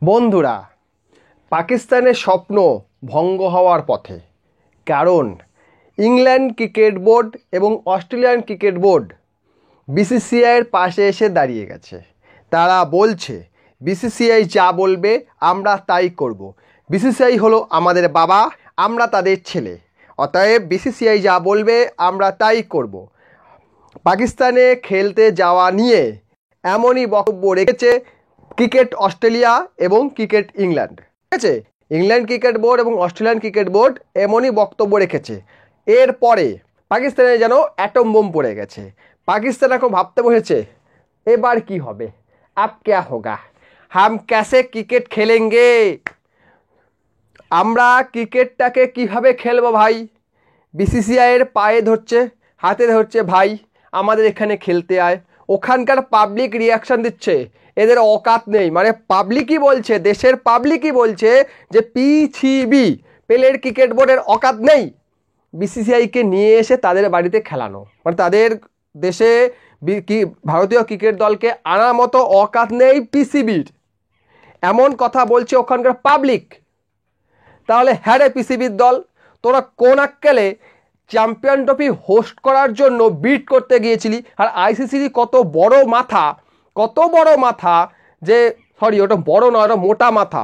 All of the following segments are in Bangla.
বন্ধুরা, পাকিস্তানের স্বপ্ন ভঙ্গ হওয়ার পথে। কারণ ইংল্যান্ড ক্রিকেট বোর্ড এবং অস্ট্রেলিয়ান ক্রিকেট বোর্ড বিসিসিআইয়ের পাশে এসে দাঁড়িয়ে গেছে। তারা বলছে বিসিসিআই যা বলবে আমরা তাই করব। বিসিসিআই হলো আমাদের বাবা, আমরা তাদের ছেলে, অতএব বিসিসিআই যা বলবে আমরা তাই করব। পাকিস্তানে খেলতে যাওয়া নিয়ে এমনই বক্তব্য রেখেছে ক্রিকেট অস্ট্রেলিয়া এবং ক্রিকেট ইংল্যান্ড। ঠিক আছে, ইংল্যান্ড ক্রিকেট বোর্ড এবং অস্ট্রেলিয়ান ক্রিকেট বোর্ড এমনই বক্তব্য রেখেছে। এরপরে পাকিস্তানে যেন অ্যাটম বোম পড়ে গেছে। পাকিস্তান এখন ভাবতে বসেছে এবার কি হবে, আব ক্যা হোগা, হাম ক্যাসে ক্রিকেট খেলেঙ্গে, আমরা ক্রিকেটটাকে কিভাবে খেলবো ভাই। বিসিসিআইয়ের পায়ে ধরছে, হাতে ধরছে, ভাই আমাদের এখানে খেলতে আয়। ওখানকার পাবলিক রিয়াকশান দিচ্ছে, এদের অকাত নেই। মানে পাবলিকই বলছে, দেশের পাবলিকই বলছে যে পিসিবি পেলের ক্রিকেট বোর্ডের অকাত নেই বিসিসিআইকে নিয়ে এসে তাদের বাড়িতে খেলানো। মানে তাদের দেশে ভারতীয় ক্রিকেট দলকে আনার মতো অকাত নেই পিসিবির, এমন কথা বলছে ওখানকার পাবলিক। তাহলে হ্যাঁ রে পিসিবির দল, তোরা কোন আক্কেলে চ্যাম্পিয়ন ট্রফি হোস্ট করার জন্য বিট করতে গিয়েছিলি? আর আইসিসির কত বড় মাথা যে, সরি ওটা বড় নয়, ওটা মোটা মাথা,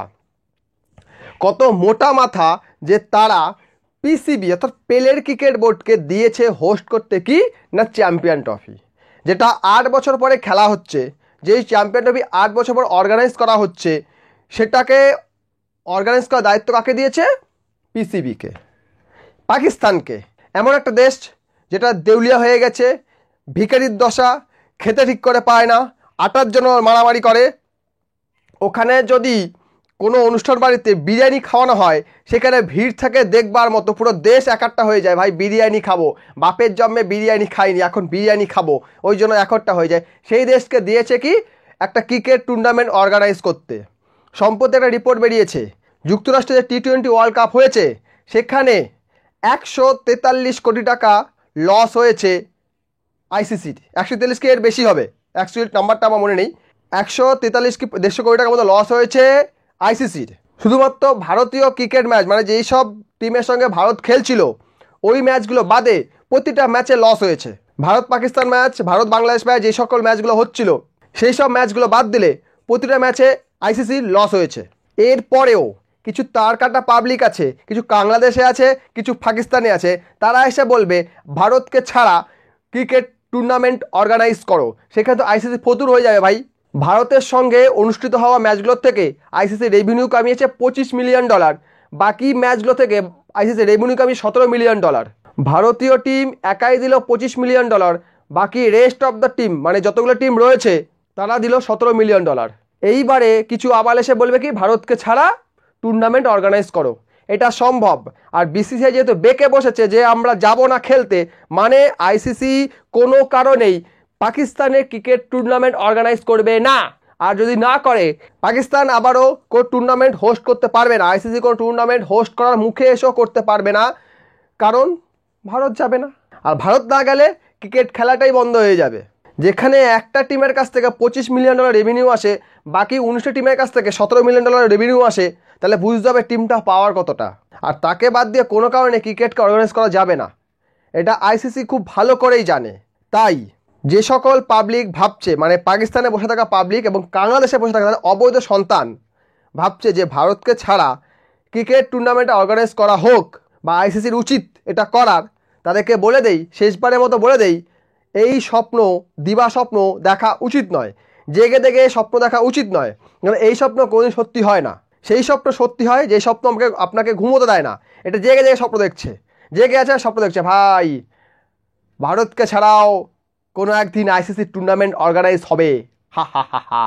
কত মোটা মাথা যে তারা পিসিবি অর্থাৎ পেলের ক্রিকেট বোর্ডকে দিয়েছে হোস্ট করতে কি না চ্যাম্পিয়ন ট্রফি, যেটা 8 বছর পরে খেলা হচ্ছে। যেই চ্যাম্পিয়ন ট্রফি 8 বছর পর অর্গানাইজ করা হচ্ছে, সেটাকে অর্গানাইজ করার দায়িত্ব কাকে দিয়েছে? পিসিবিকে, পাকিস্তানকে। এমন একটা দেশ যেটা দেউলিয়া হয়ে গেছে, ভিখারির দশা, খেতে ঠিক করে পায় না, আটার জন্য মারামারি করে। ওখানে যদি কোনো অনুষ্ঠান বাড়িতে বিরিয়ানি খাওয়ানো হয়, সেখানে ভিড় থাকে দেখবার মতো, পুরো দেশ একাট্টা হয়ে যায়, ভাই বিরিয়ানি খাবো, বাপের জন্মে বিরিয়ানি খাইনি এখন বিরিয়ানি খাবো, ওই জন্য একাট্টা হয়ে যায়। সেই দেশকে দিয়েছে কি একটা ক্রিকেট টুর্নামেন্ট অর্গানাইজ করতে। সম্প্রতি একটা রিপোর্ট বেরিয়েছে, যুক্তরাষ্ট্রে যে টি20 ওয়ার্ল্ড কাপ হয়েছে, সেখানে 143 কোটি টাকা লস হয়েছে আইসিসির। 143 কি এর বেশি হবে, অ্যাকচুয়ালি নাম্বারটা আমার মনে নেই। 143 কি 150 কোটি টাকার মতো লস হয়েছে আইসিসির। শুধুমাত্র ভারতীয় ক্রিকেট ম্যাচ, মানে যেই সব টিমের সঙ্গে ভারত খেলছিল ওই ম্যাচগুলো বাদে প্রতিটা ম্যাচে লস হয়েছে। ভারত পাকিস্তান ম্যাচ, ভারত বাংলাদেশ ম্যাচ, যে সকল ম্যাচগুলো হচ্ছিল সেই সব ম্যাচগুলো বাদ দিলে প্রতিটা ম্যাচে আইসিসির লস হয়েছে। এরপরেও কিছু তার কাটা পাবলিক আছে, কিছু বাংলাদেশে আছে, কিছু পাকিস্তানে আছে, তারা এসে বলবে ভারতকে ছাড়া ক্রিকেট টুর্নামেন্ট অর্গানাইজ করো। সেখানে তো আইসিসি ফতুর হয়ে যাবে ভাই। ভারতের সঙ্গে অনুষ্ঠিত হওয়া ম্যাচগুলোর থেকে আইসিসি রেভিনিউ কামিয়েছে $25 মিলিয়ন, বাকি ম্যাচগুলো থেকে আইসিসি রেভিনিউ কামিয়ে $17 মিলিয়ন। ভারতীয় টিম একাই দিল $25 মিলিয়ন, বাকি রেস্ট অফ দ্য টিম মানে যতগুলো টিম রয়েছে তারা দিল $17 মিলিয়ন। এইবারে কিছু আবাল এসে বলবে কি ভারতকে ছাড়া টুর্নামেন্ট অর্গানাইজ করো, এটা সম্ভব। আর বিসিসিআই যেহেতু বেঁকে বসেছে যে আমরা যাব না খেলতে, মানে আইসিসি কোনো কারণেই পাকিস্তানের ক্রিকেট টুর্নামেন্ট অর্গানাইজ করবে না। আর যদি না করে, পাকিস্তান আবারও কোনো টুর্নামেন্ট হোস্ট করতে পারবে না, আইসিসি কোনো টুর্নামেন্ট হোস্ট করার মুখে এসেও করতে পারবে না, কারণ ভারত যাবে না। আর ভারত না গেলে ক্রিকেট খেলাটাই বন্ধ হয়ে যাবে। যেখানে একটা টিমের কাছ থেকে $25 মিলিয়ন রেভিনিউ আসে, বাকি 19টা টিমের কাছ থেকে $17 মিলিয়ন রেভিনিউ আসে, তাহলে বুঝতে হবে টিমটা পাওয়ার কতটা। আর তাকে বাদ দিয়ে কোনো কারণে ক্রিকেটকে অর্গানাইজ করা যাবে না, এটা আইসিসি খুব ভালো করেই জানে। তাই যে সকল পাবলিক ভাবছে, মানে পাকিস্তানে বসে থাকা পাবলিক এবং বাংলাদেশে বসে থাকা তাদের অবৈধ সন্তান ভাবছে যে ভারতকে ছাড়া ক্রিকেট টুর্নামেন্ট অর্গানাইজ করা হোক বা আইসিসির উচিত এটা করার, তাদেরকে বলে দেই, শেষবারের মতো বলে দেই, এই স্বপ্ন দিবা স্বপ্ন দেখা উচিত নয়, জেগে দেখে স্বপ্ন দেখা উচিত নয়। কারণ এই স্বপ্ন কোনোদিন সত্যি হয় না। সেই স্বপ্ন সত্যি হয় যে স্বপ্ন আপনাকে ঘুমোতে দেয় না। এটা জেগে জেগে স্বপ্ন দেখছে, জেগে আছে স্বপ্ন দেখছে, ভাই ভারতকে ছাড়াও কোনো একদিন আইসিসি টুর্নামেন্ট অর্গানাইজ হবে, হা হা হা হা,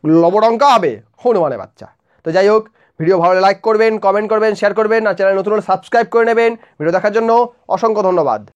লবডঙ্কা হবে হনুমানের বাচ্চা। তো যাই হোক, ভিডিও ভালো লাইক করবেন, কমেন্ট করবেন, শেয়ার করবেন, আর চ্যানেল নতুন হলে সাবস্ক্রাইব করে নেবেন। ভিডিও দেখার জন্য অসংখ্য ধন্যবাদ।